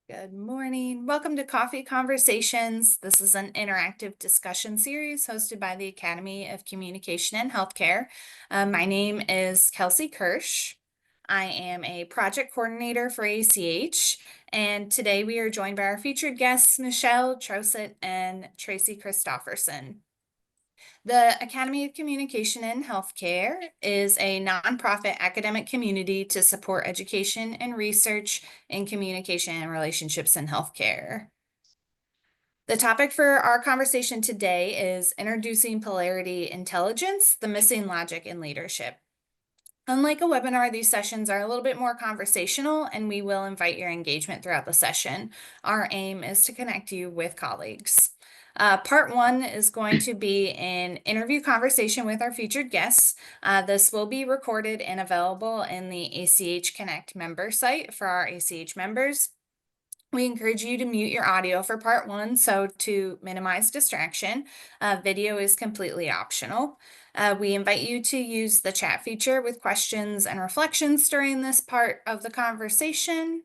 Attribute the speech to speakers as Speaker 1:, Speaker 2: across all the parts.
Speaker 1: Good morning. Welcome to Coffee Conversations. This is an interactive discussion series hosted by the Academy of Communication and Healthcare. My name is Kelsey Kirsch. I am a project coordinator for ACH, and today we are joined by our featured guests, Michelle, Troseth, and Tracy Christopherson. The Academy of Communication and Healthcare is a nonprofit academic community to support education and research in communication and relationships in healthcare. The topic for our conversation today is introducing polarity intelligence, the missing logic in leadership. Unlike a webinar, these sessions are a little bit more conversational, and we will invite your engagement throughout the session. Our aim is to connect you with colleagues. Part one is going to be an interview conversation with our featured guests. This will be recorded and available in the ACH Connect member site for our ACH members. We encourage you to mute your audio for part one, so to minimize distraction. Video is completely optional. We invite you to use the chat feature with questions and reflections during this part of the conversation.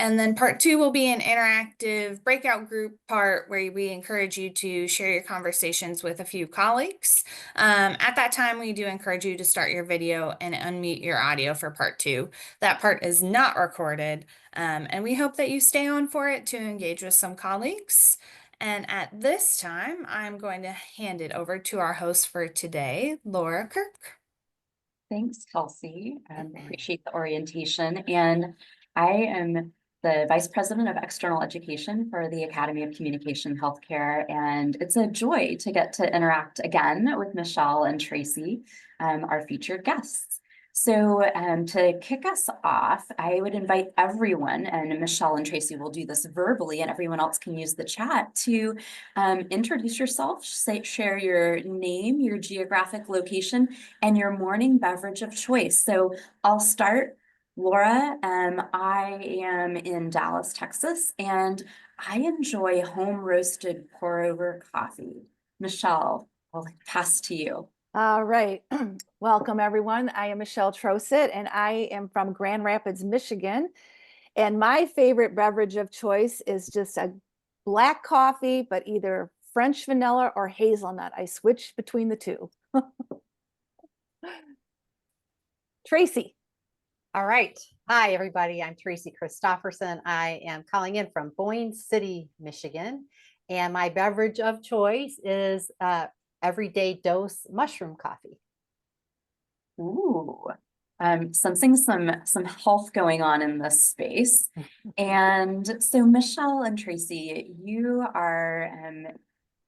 Speaker 1: And then part two will be an interactive breakout group part where we encourage you to share your conversations with a few colleagues. At that time, we do encourage you to start your video and unmute your audio for part two. That part is not recorded, and we hope that you stay on for it to engage with some colleagues. And at this time, I'm going to hand it over to our host for today, Laura Kirk.
Speaker 2: Thanks, Kelsey. Appreciate the orientation. And I am the Vice President of External Education for the Academy of Communication Healthcare. And it's a joy to get to interact again with Michelle and Tracy, our featured guests. So to kick us off, I would invite everyone, and Michelle and Tracy will do this verbally, and everyone else can use the chat to introduce yourself, share your name, your geographic location, and your morning beverage of choice. So I'll start. Laura, I am in Dallas, Texas, and I enjoy home roasted pour over coffee. Michelle, I'll pass to you.
Speaker 3: All right. Welcome, everyone. I am Michelle Troseth, and I am from Grand Rapids, Michigan. And my favorite beverage of choice is just a black coffee, but either French vanilla or hazelnut. I switch between the two. Tracy.
Speaker 4: All right. Hi, everybody. I'm Tracy Christopherson. I am calling in from Boyne City, Michigan. And my beverage of choice is everyday dose mushroom coffee.
Speaker 2: Ooh, sensing some health going on in this space. And so Michelle and Tracy, you are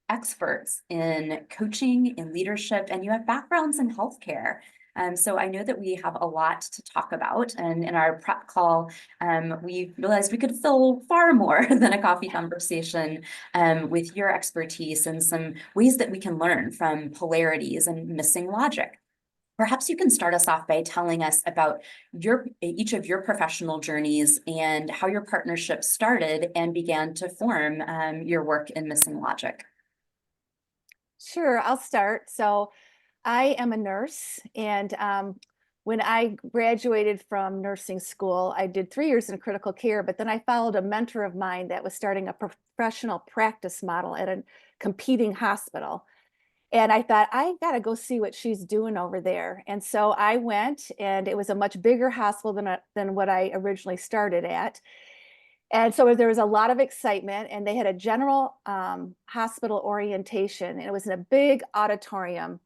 Speaker 2: experts in coaching, in leadership, and you have backgrounds in healthcare. So I know that we have a lot to talk about. And in our prep call, we realized we could fill far more than a coffee conversation with your expertise and some ways that we can learn from polarities and missing logic. Perhaps you can start us off by telling us about each of your professional journeys and how your partnership started and began to form your work in missing logic.
Speaker 3: Sure, I'll start. So I am a nurse, and when I graduated from nursing school, I did 3 years in critical care, but then I followed a mentor of mine that was starting a professional practice model at a competing hospital. And I thought, I got to go see what she's doing over there. And so I went, and it was a much bigger hospital than what I originally started at. And so there was a lot of excitement, and they had a general hospital orientation, and it was in a big auditorium.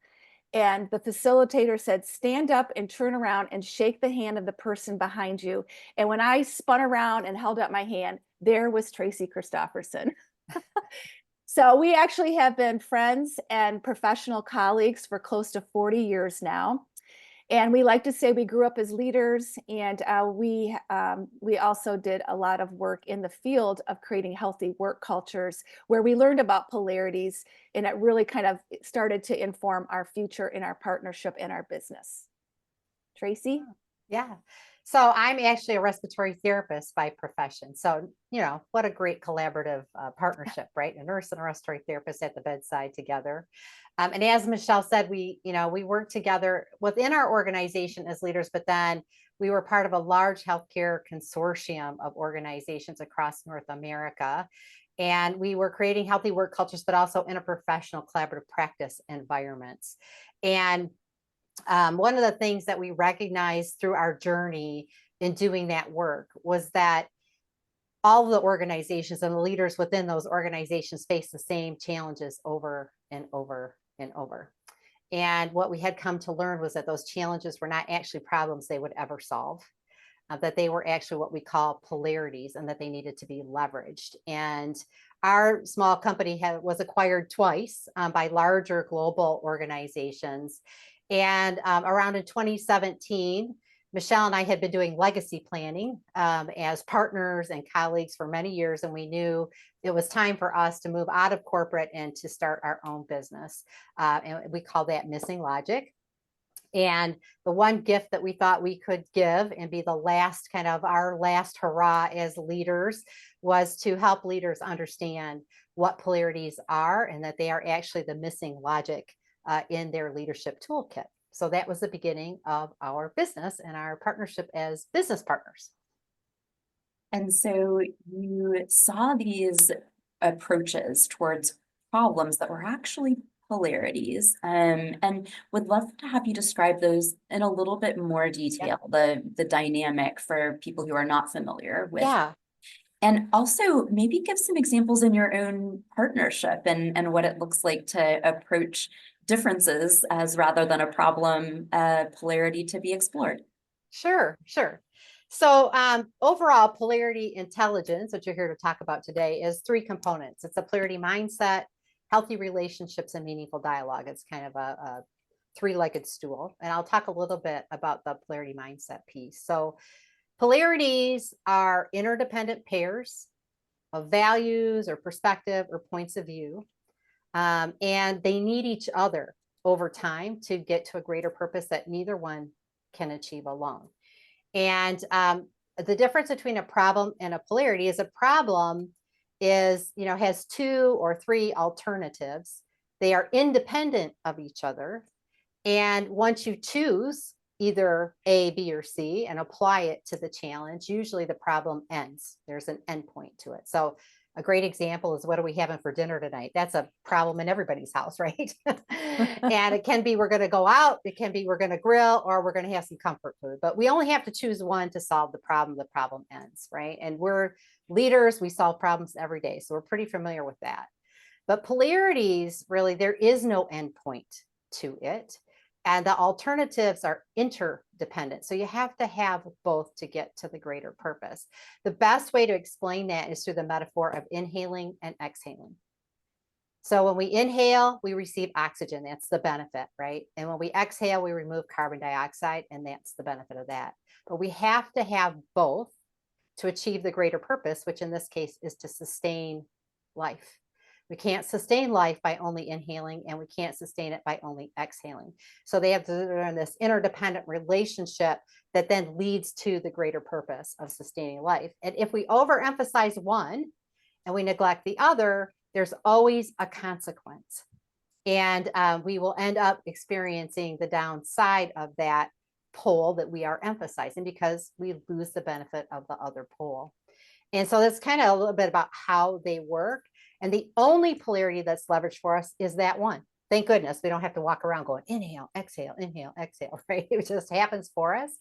Speaker 3: And the facilitator said, stand up and turn around and shake the hand of the person behind you. And when I spun around and held up my hand, there was Tracy Christopherson. So we actually have been friends and professional colleagues for close to 40 years now. And we like to say we grew up as leaders, and we also did a lot of work in the field of creating healthy work cultures where we learned about polarities, and it really kind of started to inform our future in our partnership and our business. Tracy?
Speaker 4: Yeah. So I'm actually a respiratory therapist by profession. So, what a great collaborative partnership, right? A nurse and a respiratory therapist at the bedside together. And as Michelle said, we work together within our organization as leaders, but then we were part of a large healthcare consortium of organizations across North America. And we were creating healthy work cultures, but also interprofessional collaborative practice environments. And one of the things that we recognized through our journey in doing that work was that all of the organizations and the leaders within those organizations face the same challenges over and over and over. And what we had come to learn was that those challenges were not actually problems they would ever solve, that they were actually what we call polarities and that they needed to be leveraged. And our small company was acquired twice by larger global organizations. And around in 2017, Michelle and I had been doing legacy planning as partners and colleagues for many years, and we knew it was time for us to move out of corporate and to start our own business. And we call that Missing Logic. And the one gift that we thought we could give and be the last kind of our last hurrah as leaders was to help leaders understand what polarities are and that they are actually the missing logic in their leadership toolkit. So that was the beginning of our business and our partnership as business partners.
Speaker 2: And so you saw these approaches towards problems that were actually polarities, and would love to have you describe those in a little bit more detail, the dynamic for people who are not familiar with.
Speaker 4: Yeah.
Speaker 2: And also maybe give some examples in your own partnership and what it looks like to approach differences as rather than a problem, polarity to be explored.
Speaker 4: Sure. So overall, polarity intelligence, which you're here to talk about today, is three components. It's a polarity mindset, healthy relationships, and meaningful dialogue. It's kind of a three-legged stool. And I'll talk a little bit about the polarity mindset piece. So polarities are interdependent pairs of values or perspective or points of view. And they need each other over time to get to a greater purpose that neither one can achieve alone. And the difference between a problem and a polarity is a problem has two or three alternatives. They are independent of each other. And once you choose either A, B, or C and apply it to the challenge, usually the problem ends. There's an endpoint to it. So a great example is, what are we having for dinner tonight? That's a problem in everybody's house, right? And it can be we're going to go out, it can be we're going to grill, or we're going to have some comfort food. But we only have to choose one to solve the problem. The problem ends, right? And we're leaders, we solve problems every day. So we're pretty familiar with that. But polarities, really, there is no endpoint to it. And the alternatives are interdependent. So you have to have both to get to the greater purpose. The best way to explain that is through the metaphor of inhaling and exhaling. So when we inhale, we receive oxygen. That's the benefit, right? And when we exhale, we remove carbon dioxide, and that's the benefit of that. But we have to have both to achieve the greater purpose, which in this case is to sustain life. We can't sustain life by only inhaling, and we can't sustain it by only exhaling. So they have to learn this interdependent relationship that then leads to the greater purpose of sustaining life. And if we overemphasize one and we neglect the other, there's always a consequence. And we will end up experiencing the downside of that pole that we are emphasizing because we lose the benefit of the other pole. And so that's kind of a little bit about how they work. And the only polarity that's leveraged for us is that one. Thank goodness we don't have to walk around going inhale, exhale, right? It just happens for us.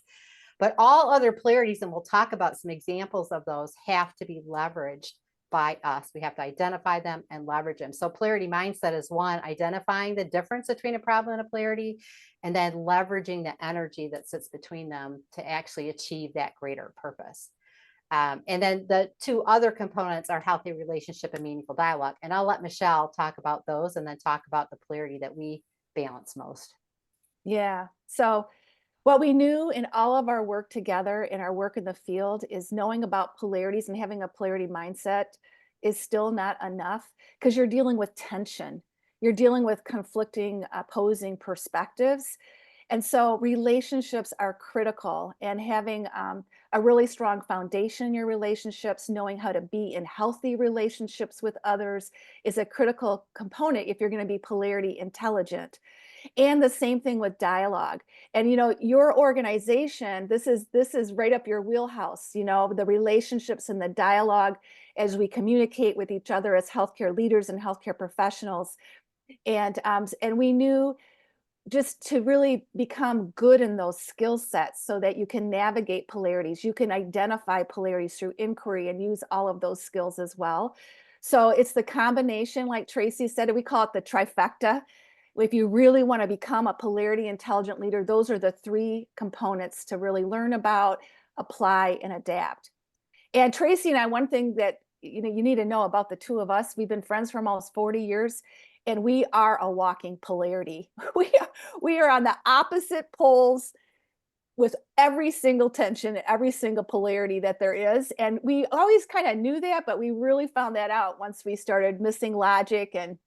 Speaker 4: But all other polarities, and we'll talk about some examples of those, have to be leveraged by us. We have to identify them and leverage them. So polarity mindset is one, identifying the difference between a problem and a polarity, and then leveraging the energy that sits between them to actually achieve that greater purpose. And then the two other components are healthy relationship and meaningful dialogue. And I'll let Michelle talk about those and then talk about the polarity that we balance most.
Speaker 3: Yeah. So what we knew in all of our work together, in our work in the field, is knowing about polarities and having a polarity mindset is still not enough, because you're dealing with tension. You're dealing with conflicting, opposing perspectives. And so relationships are critical, and having a really strong foundation in your relationships, knowing how to be in healthy relationships with others is a critical component if you're going to be polarity intelligent. And the same thing with dialogue. And your organization, this is right up your wheelhouse, the relationships and the dialogue as we communicate with each other as healthcare leaders and healthcare professionals. And we knew just to really become good in those skill sets so that you can navigate polarities, you can identify polarities through inquiry and use all of those skills as well. So it's the combination, like Tracy said, we call it the trifecta. If you really want to become a polarity intelligent leader, those are the three components to really learn about, apply, and adapt. And Tracy and I, one thing that you need to know about the two of us, we've been friends for almost 40 years, and we are a walking polarity. We are on the opposite poles with every single tension, every single polarity that there is. And we always kind of knew that, but we really found that out once we started Missing Logic and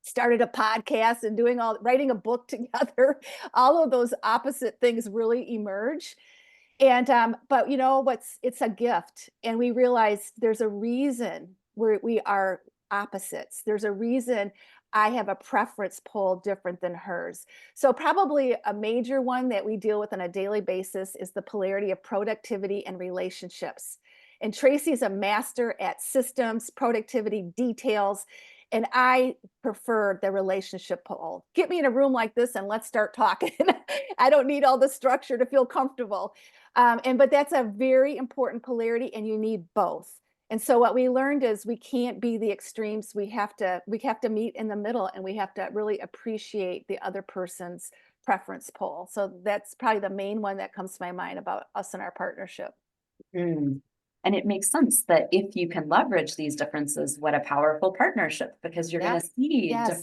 Speaker 3: started a podcast and writing a book together. All of those opposite things really emerge. And but it's a gift, and we realize there's a reason we are opposites. There's a reason I have a preference pole different than hers. So probably a major one that we deal with on a daily basis is the polarity of productivity and relationships. And Tracy's a master at systems, productivity, details, and I prefer the relationship pole. Get me in a room like this and let's start talking. I don't need all the structure to feel comfortable. But that's a very important polarity, and you need both. And so what we learned is we can't be the extremes. We have to meet in the middle, and we have to really appreciate the other person's preference pole. So that's probably the main one that comes to my mind about us and our partnership.
Speaker 2: Mm. And it makes sense that if you can leverage these differences, what a powerful partnership, because you're going to see
Speaker 3: Yes.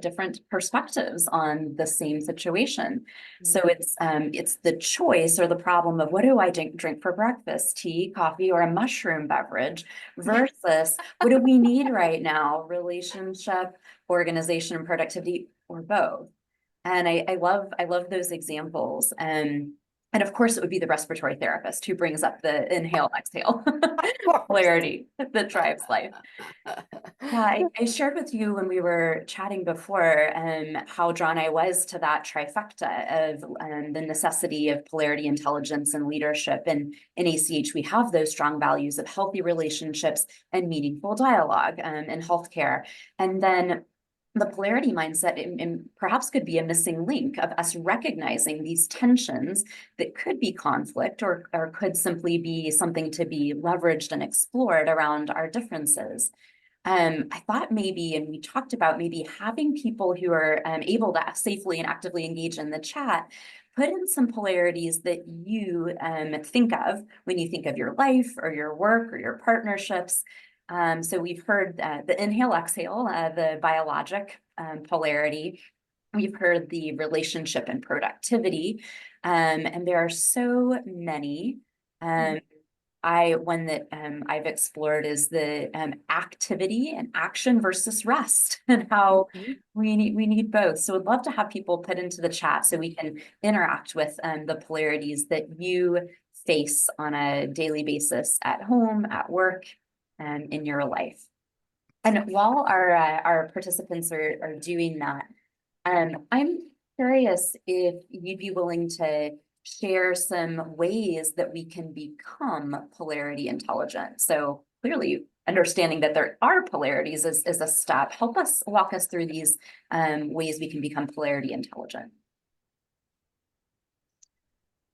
Speaker 2: different perspectives on the same situation. So it's the choice or the problem of, what do I drink for breakfast, tea, coffee, or a mushroom beverage, versus what do we need right now, relationship, organization, and productivity, or both. And I love those examples. And of course, it would be the respiratory therapist who brings up the inhale, exhale polarity that drives life. Yeah, I shared with you when we were chatting before how drawn I was to that trifecta of the necessity of polarity, intelligence, and leadership. And in ACH, we have those strong values of healthy relationships and meaningful dialogue in healthcare. And then the polarity mindset and perhaps could be a missing link of us recognizing these tensions that could be conflict or could simply be something to be leveraged and explored around our differences. I thought maybe, and we talked about maybe having people who are able to safely and actively engage in the chat, put in some polarities that you think of when you think of your life or your work or your partnerships. So we've heard the inhale, exhale, the biologic polarity. We've heard the relationship and productivity, and there are so many. One that I've explored is the activity and action versus rest, and how we need both. So I'd love to have people put into the chat so we can interact with the polarities that you face on a daily basis at home, at work, and in your life. And while our participants are doing that, I'm curious if you'd be willing to share some ways that we can become polarity intelligent. So clearly understanding that there are polarities is a step. Walk us through these ways we can become polarity intelligent.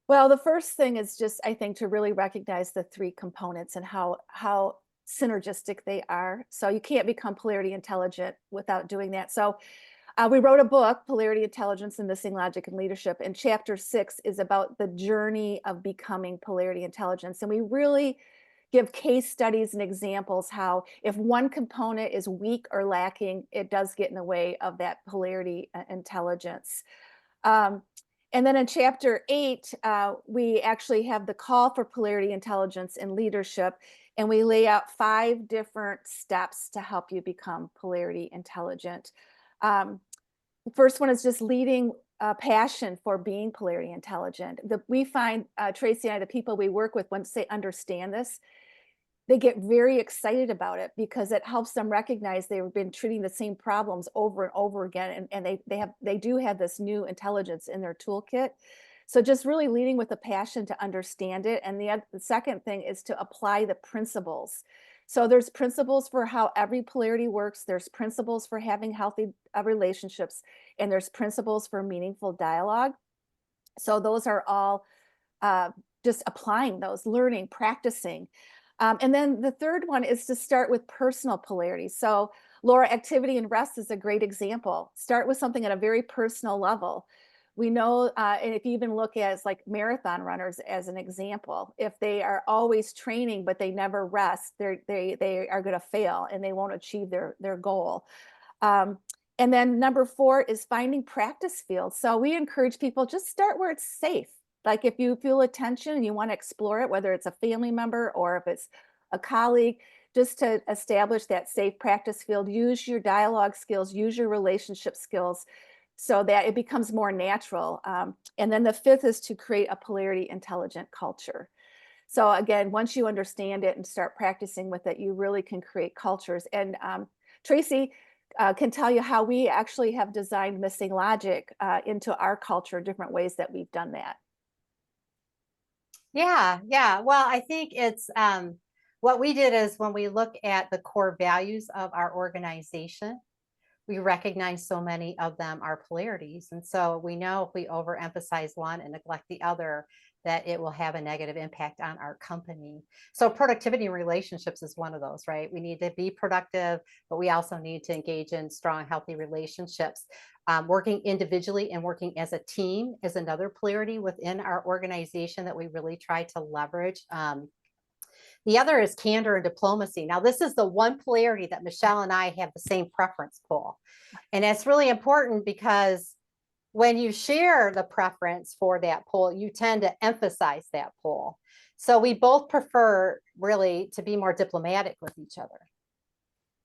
Speaker 3: Well, the first thing is just, I think, to really recognize the three components and how synergistic they are. So you can't become polarity intelligent without doing that. So we wrote a book, Polarity, Intelligence, and Missing Logic in Leadership, and chapter 6 is about the journey of becoming polarity intelligence. And we really give case studies and examples how if one component is weak or lacking, it does get in the way of that polarity intelligence. And then in chapter 8, we actually have the call for polarity, intelligence, and leadership, and we lay out 5 different steps to help you become polarity intelligent. The first one is just leading passion for being polarity intelligent. We find, Tracy and I, the people we work with, once they understand this, they get very excited about it because it helps them recognize they've been treating the same problems over and over again. And they do have this new intelligence in their toolkit. So just really leading with a passion to understand it. And the second thing is to apply the principles. So there's principles for how every polarity works. There's principles for having healthy relationships, and there's principles for meaningful dialogue. So those are all just applying those, learning, practicing. And then the third one is to start with personal polarity. So Laura, activity and rest is a great example. Start with something at a very personal level. We know, and if you even look at like marathon runners as an example, if they are always training but they never rest, they are going to fail and they won't achieve their goal. And then number 4 is finding practice fields. So we encourage people, just start where it's safe. Like if you feel a tension and you want to explore it, whether it's a family member or if it's a colleague, just to establish that safe practice field, use your dialogue skills, use your relationship skills so that it becomes more natural. And then the 5th is to create a polarity intelligent culture. So again, once you understand it and start practicing with it, you really can create cultures. And Tracy can tell you how we actually have designed missing logic into our culture, different ways that we've done that.
Speaker 4: Yeah. Well, I think it's what we did is when we look at the core values of our organization, we recognize so many of them are polarities. And so we know if we overemphasize one and neglect the other, that it will have a negative impact on our company. So productivity and relationships is one of those, right? We need to be productive, but we also need to engage in strong, healthy relationships. Working individually and working as a team is another polarity within our organization that we really try to leverage. The other is candor and diplomacy. Now, this is the one polarity that Michelle and I have the same preference pool. And it's really important because when you share the preference for that poll, you tend to emphasize that poll. So we both prefer really to be more diplomatic with each other.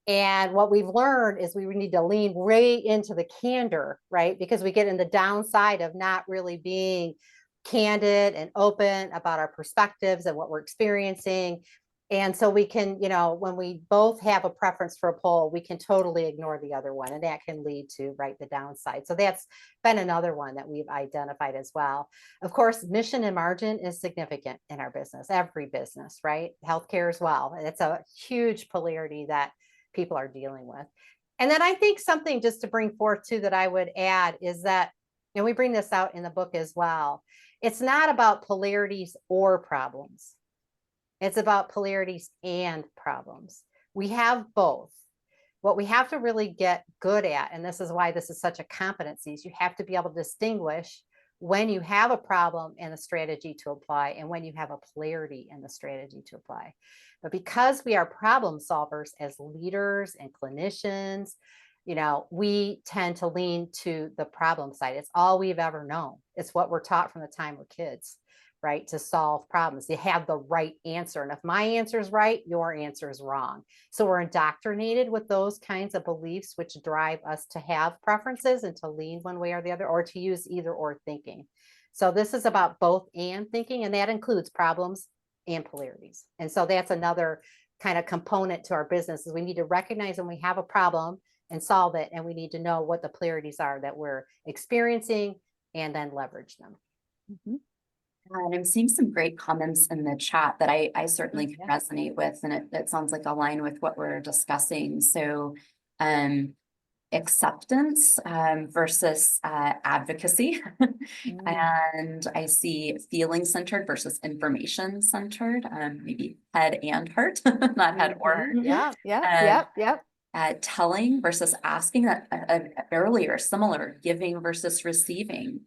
Speaker 4: And what we've learned is we need to lean way into the candor, right? Because we get in the downside of not really being candid and open about our perspectives and what we're experiencing. And so we can, when we both have a preference for a poll, we can totally ignore the other one. And that can lead to, right, the downside. So that's been another one that we've identified as well. Of course, mission and margin is significant in our business, every business, right? Healthcare as well. It's a huge polarity that people are dealing with. And then I think something just to bring forth too that I would add is that, and we bring this out in the book as well, it's not about polarities or problems. It's about polarities and problems. We have both. What we have to really get good at, and this is why this is such a competency, is you have to be able to distinguish when you have a problem and a strategy to apply and when you have a polarity in the strategy to apply. But because we are problem solvers as leaders and clinicians, we tend to lean to the problem side. It's all we've ever known. It's what we're taught from the time we're kids, right? To solve problems. You have the right answer. And if my answer is right, your answer is wrong. So we're indoctrinated with those kinds of beliefs, which drive us to have preferences and to lean one way or the other, or to use either or thinking. So this is about both and thinking, and that includes problems and polarities. And so that's another kind of component to our business is we need to recognize when we have a problem and solve it. And we need to know what the polarities are that we're experiencing and then leverage them.
Speaker 2: Mm-hmm. And I'm seeing some great comments in the chat that I certainly can resonate with, and it sounds like align with what we're discussing. So acceptance versus advocacy. And I see feeling centered versus information centered, maybe head and heart, not head or heart.
Speaker 3: Yeah.
Speaker 2: Telling versus asking, that earlier, similar, giving versus receiving.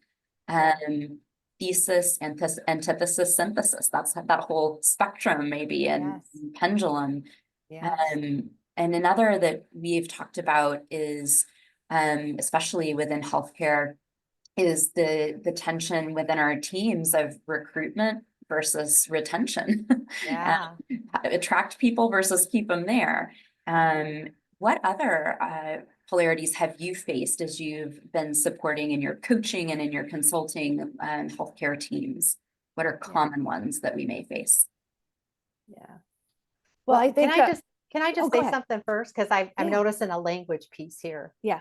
Speaker 2: Thesis, antithesis, synthesis. That's that whole spectrum, maybe, and pendulum. And another that we've talked about is, especially within healthcare, is the tension within our teams of recruitment versus retention. Attract people versus keep them there. What other polarities have you faced as you've been supporting in your coaching and in your consulting healthcare teams? What are common ones that we may face?
Speaker 4: Yeah.
Speaker 3: Well, I think,
Speaker 4: can I just
Speaker 3: go
Speaker 4: say
Speaker 3: ahead.
Speaker 4: something first? Because I'm
Speaker 3: Yeah.
Speaker 4: noticing a language piece here.
Speaker 3: yeah.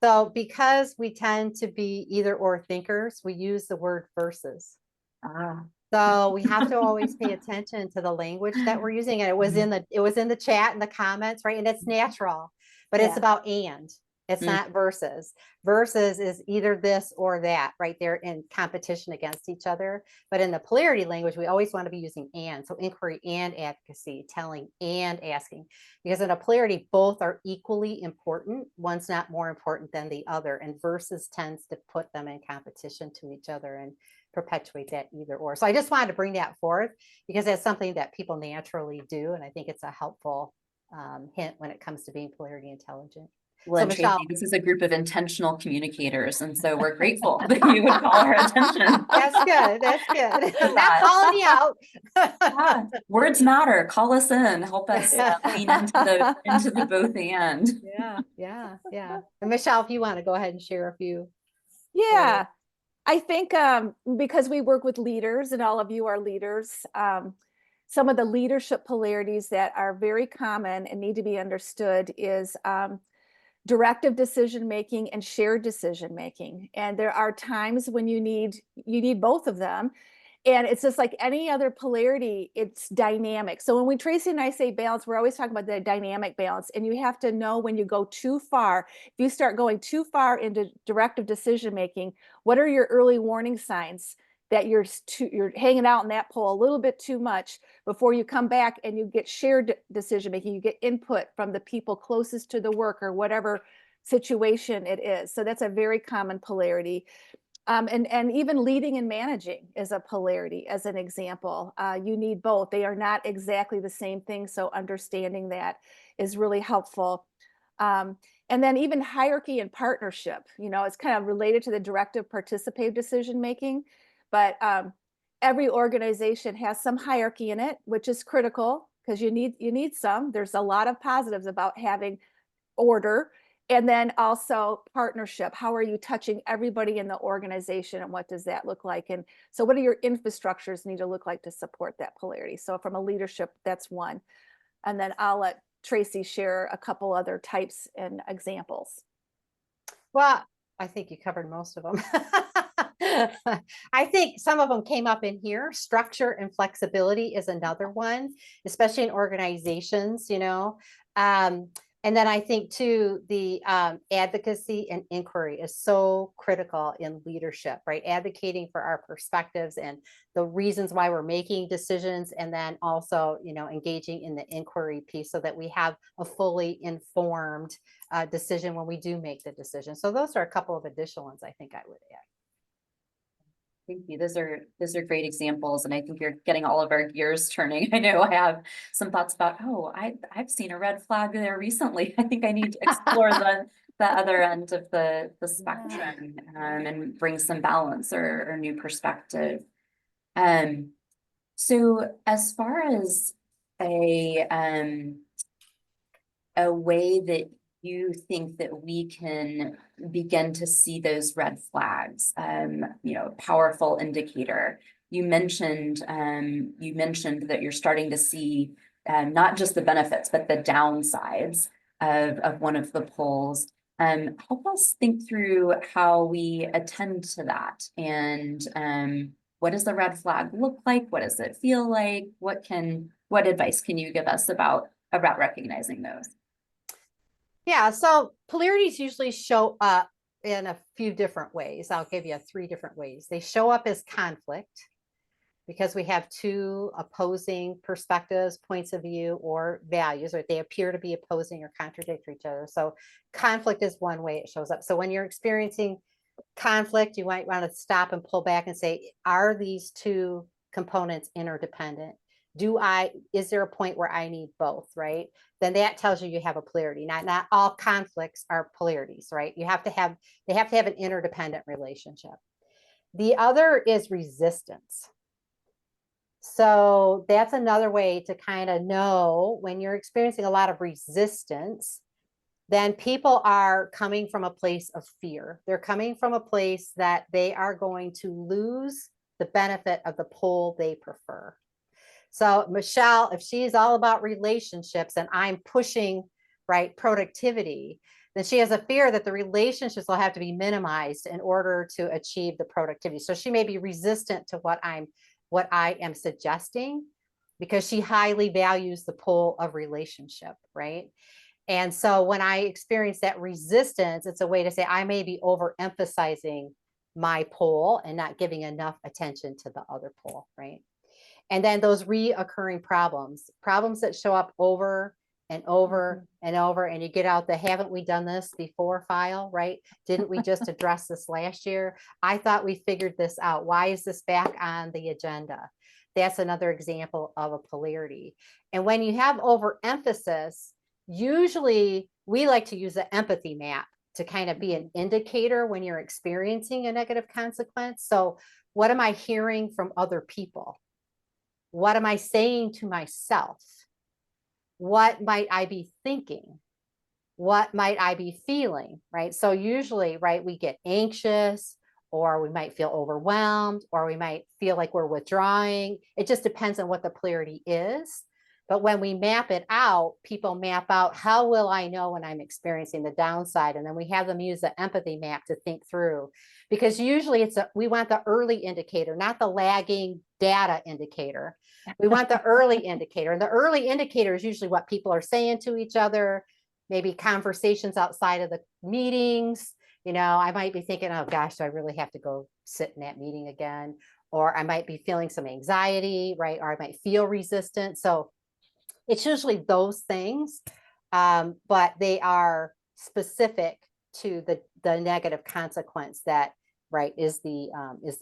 Speaker 4: So because we tend to be either or thinkers, we use the word versus.
Speaker 2: Ah.
Speaker 4: So we have to always pay attention to the language that we're using. And it was in the chat and the comments, right? And it's natural, but it's
Speaker 3: Yeah.
Speaker 4: about and. It's not versus. Versus is either this or that, right? They're in competition against each other. But in the polarity language, we always want to be using and. So inquiry and advocacy, telling and asking. Because in a polarity, both are equally important. One's not more important than the other. And versus tends to put them in competition to each other and perpetuate that either or. So I just wanted to bring that forth because that's something that people naturally do. And I think it's a helpful hint when it comes to being polarity intelligent.
Speaker 2: Well,
Speaker 4: So
Speaker 2: and
Speaker 4: Michelle,
Speaker 2: Tracy, this is a group of intentional communicators, and so we're grateful that you would call our attention.
Speaker 4: that's good. That's good. I'm not calling you out.
Speaker 2: Yeah, words matter. Call us in. Help us lean into the both and.
Speaker 4: Yeah. And Michelle, if you want to go ahead and share a few.
Speaker 3: Yeah. I think because we work with leaders and all of you are leaders, some of the leadership polarities that are very common and need to be understood is directive decision making and shared decision making. And there are times when you need both of them. And it's just like any other polarity, it's dynamic. So when Tracy and I say balance, we're always talking about the dynamic balance. And you have to know when you go too far. If you start going too far into directive decision making, what are your early warning signs that you're hanging out in that pole a little bit too much before you come back and you get shared decision making, you get input from the people closest to the work or whatever situation it is. So that's a very common polarity. And even leading and managing is a polarity as an example. You need both. They are not exactly the same thing. So understanding that is really helpful. And then even hierarchy and partnership, it's kind of related to the directive participative decision making, but every organization has some hierarchy in it, which is critical because you need some. There's a lot of positives about having order. And then also partnership. How are you touching everybody in the organization and what does that look like? And so what do your infrastructures need to look like to support that polarity? So from a leadership, that's one. And then I'll let Tracy share a couple other types and examples.
Speaker 4: Well, I think you covered most of them. I think some of them came up in here. Structure and flexibility is another one, especially in organizations, and then I think too, the advocacy and inquiry is so critical in leadership, right? Advocating for our perspectives and the reasons why we're making decisions, and then also, engaging in the inquiry piece so that we have a fully informed decision when we do make the decision. So those are a couple of additional ones I think I would add.
Speaker 2: Thank you. Those are great examples, and I think you're getting all of our gears turning. I know I have some thoughts about, I've seen a red flag there recently. I think I need to explore the other end of the spectrum and bring some balance or new perspective. So as far as a way that you think that we can begin to see those red flags, powerful indicator. You mentioned that you're starting to see not just the benefits, but the downsides of one of the poles. Help us think through how we attend to that, and what does the red flag look like? What does it feel like? What advice can you give us about recognizing those?
Speaker 4: Yeah, so polarities usually show up in a few different ways. I'll give you 3 different ways. They show up as conflict because we have 2 opposing perspectives, points of view, or values, or they appear to be opposing or contradictory each other. So conflict is one way it shows up. So when you're experiencing conflict, you might want to stop and pull back and say, are these 2 components interdependent? Is there a point where I need both, right? Then that tells you have a polarity. Not all conflicts are polarities, right? They have to have an interdependent relationship. The other is resistance. So that's another way to kind of know when you're experiencing a lot of resistance, then people are coming from a place of fear. They're coming from a place that they are going to lose the benefit of the pole they prefer. So Michelle, if she's all about relationships and I'm pushing, right, productivity, then she has a fear that the relationships will have to be minimized in order to achieve the productivity. So she may be resistant to what I am suggesting because she highly values the pole of relationship, right? And so when I experience that resistance, it's a way to say I may be overemphasizing my pole and not giving enough attention to the other pole, right? And then those reoccurring problems that show up over and over and over, and you get out the haven't we done this before file, right? Didn't we just address this last year? I thought we figured this out. Why is this back on the agenda? That's another example of a polarity. And when you have overemphasis, usually we like to use the empathy map to kind of be an indicator when you're experiencing a negative consequence. So what am I hearing from other people? What am I saying to myself? What might I be thinking? What might I be feeling, right? So usually, right, we get anxious, or we might feel overwhelmed, or we might feel like we're withdrawing. It just depends on what the polarity is. But when we map it out, people map out, how will I know when I'm experiencing the downside? And then we have them use the empathy map to think through, because usually we want the early indicator, not the lagging data indicator. We want the early indicator, and the early indicator is usually what people are saying to each other, maybe conversations outside of the meetings. You know, I might be thinking, oh gosh, do I really have to go sit in that meeting again? Or I might be feeling some anxiety, right? Or I might feel resistant. So it's usually those things, but they are specific to the negative consequence that, right, is the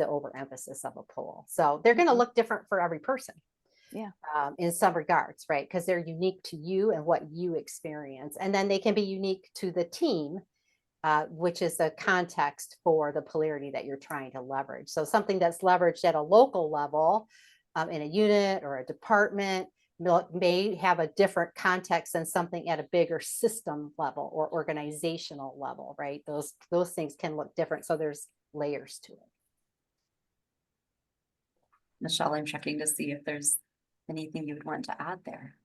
Speaker 4: overemphasis of a pole. So they're going to look different for every person.
Speaker 3: Yeah.
Speaker 4: In some regards, right? Because they're unique to you and what you experience. And then they can be unique to the team, which is the context for the polarity that you're trying to leverage. So something that's leveraged at a local level, in a unit or a department, may have a different context than something at a bigger system level or organizational level, right? Those things can look different. So there's layers to it.
Speaker 2: Michelle, I'm checking to see if there's anything you would want to add there.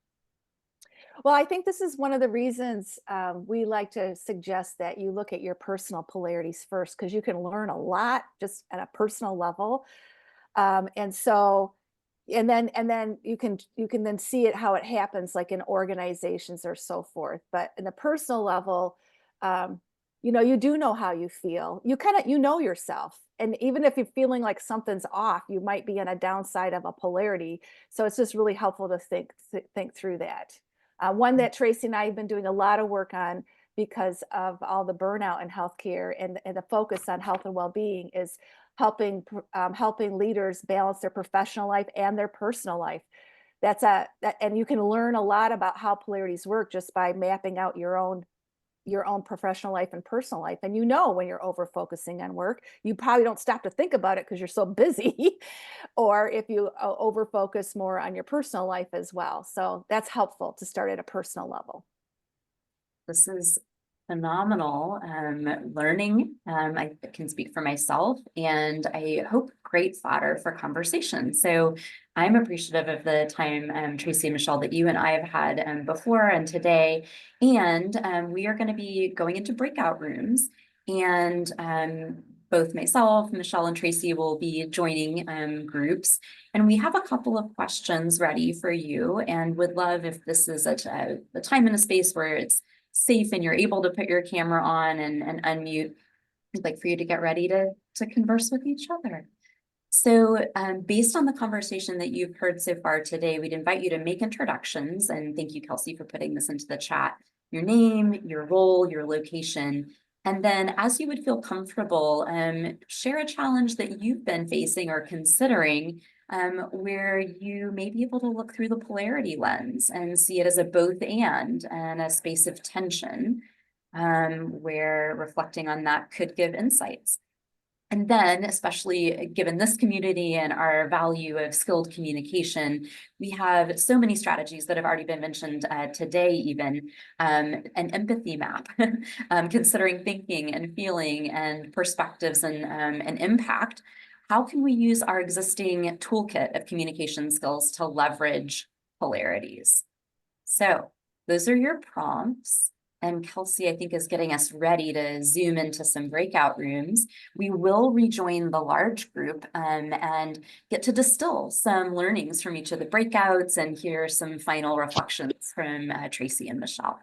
Speaker 3: Well, I think this is one of the reasons we like to suggest that you look at your personal polarities first, because you can learn a lot just at a personal level. And then you can then see it, how it happens, like in organizations or so forth. But in the personal level, you do know how you feel. You know yourself. And even if you're feeling like something's off, you might be on a downside of a polarity. So it's just really helpful to think through that. One that Tracy and I have been doing a lot of work on because of all the burnout in healthcare and the focus on health and well-being is helping leaders balance their professional life and their personal life. And you can learn a lot about how polarities work just by mapping out your own professional life and personal life. And when you're over focusing on work, you probably don't stop to think about it because you're so busy, or if you over focus more on your personal life as well. So that's helpful to start at a personal level.
Speaker 2: This is phenomenal learning. I can speak for myself, and I hope great fodder for conversation. So I'm appreciative of the time, Tracy and Michelle, that you and I have had before and today. And we are going to be going into breakout rooms, and both myself, Michelle, and Tracy will be joining groups. And we have a couple of questions ready for you, and would love if this is a time and a space where it's safe and you're able to put your camera on and unmute. I'd like for you to get ready to converse with each other. So based on the conversation that you've heard so far today, we'd invite you to make introductions, and thank you, Kelsey, for putting this into the chat. Your name, your role, your location, and then as you would feel comfortable, share a challenge that you've been facing or considering, where you may be able to look through the polarity lens and see it as a both and a space of tension, where reflecting on that could give insights. And then, especially given this community and our value of skilled communication, we have so many strategies that have already been mentioned today, even an empathy map, considering thinking and feeling and perspectives and impact. How can we use our existing toolkit of communication skills to leverage polarities? So those are your prompts. And Kelsey, I think, is getting us ready to zoom into some breakout rooms. We will rejoin the large group and get to distill some learnings from each of the breakouts and hear some final reflections from Tracy and Michelle.